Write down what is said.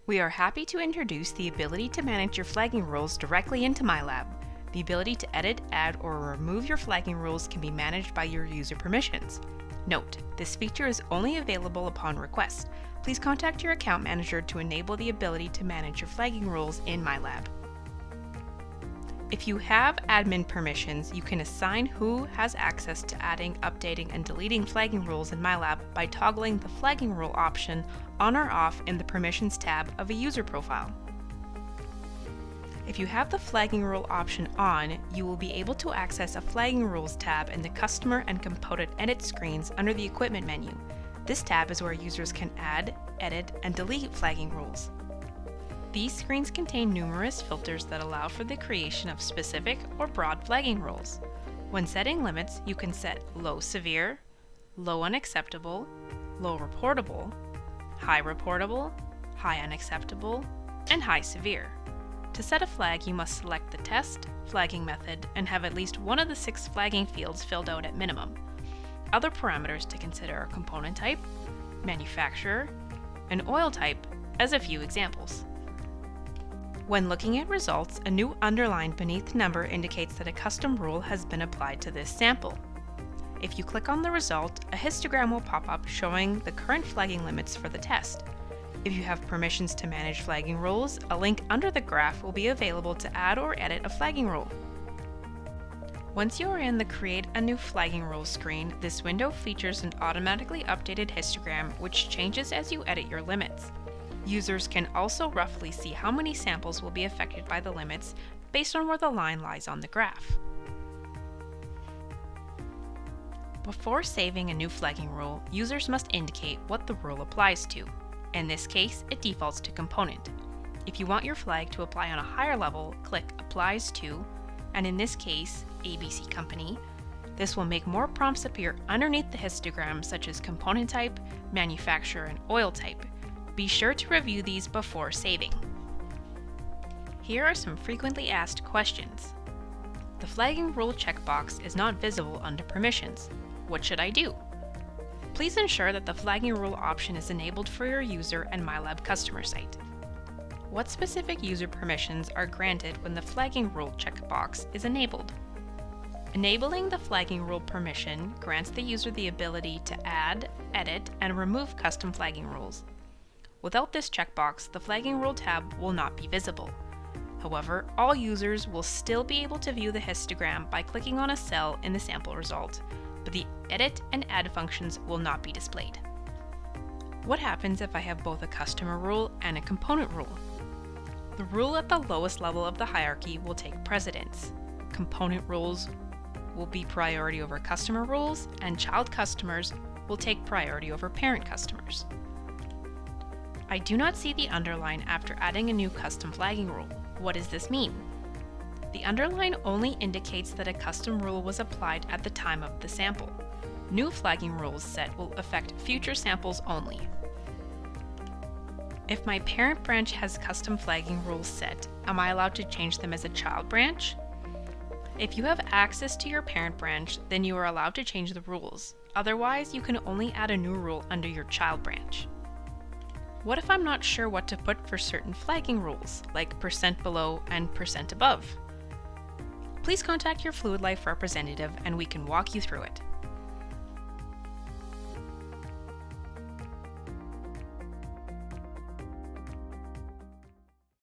We are happy to introduce the ability to manage your flagging rules directly into myLab. The ability to edit, add, or remove your flagging rules can be managed by your user permissions. Note, this feature is only available upon request. Please contact your account manager to enable the ability to manage your flagging rules in myLab. If you have admin permissions, you can assign who has access to adding, updating, and deleting flagging rules in myLab by toggling the flagging rule option on or off in the Permissions tab of a user profile. If you have the flagging rule option on, you will be able to access a flagging rules tab in the Customer and Component Edit screens under the Equipment menu. This tab is where users can add, edit, and delete flagging rules. These screens contain numerous filters that allow for the creation of specific or broad flagging rules. When setting limits, you can set low severe, low unacceptable, low reportable, high unacceptable, and high severe. To set a flag, you must select the test, flagging method, and have at least one of the 6 flagging fields filled out at minimum. Other parameters to consider are component type, manufacturer, and oil type, as a few examples. When looking at results, a new underline beneath number indicates that a custom rule has been applied to this sample. If you click on the result, a histogram will pop up showing the current flagging limits for the test. If you have permissions to manage flagging rules, a link under the graph will be available to add or edit a flagging rule. Once you are in the Create a New Flagging Rule screen, this window features an automatically updated histogram which changes as you edit your limits. Users can also roughly see how many samples will be affected by the limits based on where the line lies on the graph. Before saving a new flagging rule, users must indicate what the rule applies to. In this case, it defaults to component. If you want your flag to apply on a higher level, click Applies to, and in this case, ABC Company. This will make more prompts appear underneath the histogram such as component type, manufacturer, and oil type. Be sure to review these before saving. Here are some frequently asked questions. The flagging rule checkbox is not visible under permissions. What should I do? Please ensure that the flagging rule option is enabled for your user and myLab customer site. What specific user permissions are granted when the flagging rule checkbox is enabled? Enabling the flagging rule permission grants the user the ability to add, edit, and remove custom flagging rules. Without this checkbox, the flagging rule tab will not be visible. However, all users will still be able to view the histogram by clicking on a cell in the sample result, but the edit and add functions will not be displayed. What happens if I have both a customer rule and a component rule? The rule at the lowest level of the hierarchy will take precedence. Component rules will be priority over customer rules, and child customers will take priority over parent customers. I do not see the underline after adding a new custom flagging rule. What does this mean? The underline only indicates that a custom rule was applied at the time of the sample. New flagging rules set will affect future samples only. If my parent branch has custom flagging rules set, am I allowed to change them as a child branch? If you have access to your parent branch, then you are allowed to change the rules. Otherwise, you can only add a new rule under your child branch. What if I'm not sure what to put for certain flagging rules, like % below and % above? Please contact your Fluid Life representative and we can walk you through it.